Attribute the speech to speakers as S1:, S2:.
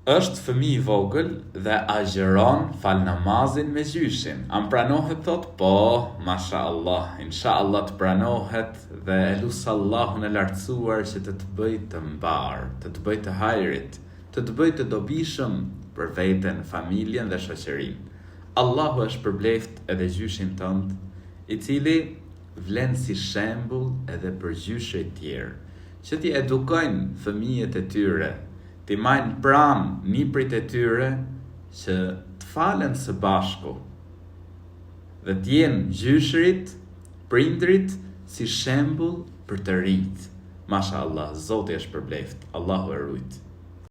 S1: është fëmijë i vogël dhe agjeron fal namazin me gjyshin. Am pranohet thot? Po, masha Allah, insha Allah të pranohet dhe e lusë Allahun e lartësuar që të bëj të mbar, të bëj të hajrit, të bëj të dobishëm për veten, familjen dhe shoqërinë. Allahu është përbleft edhe gjyshin tënd, i cili vlen si shembull edhe për gjyshe të tjerë, që t'i edukojnë fëmijët e tyre, t'i majnë pranë niprit e tyre që të falen së bashku dhe t'jenë gjyshrit, prindrit si shembull për të rinjt. Masha Allah, Zoti është përbleft, Allahu e rujt.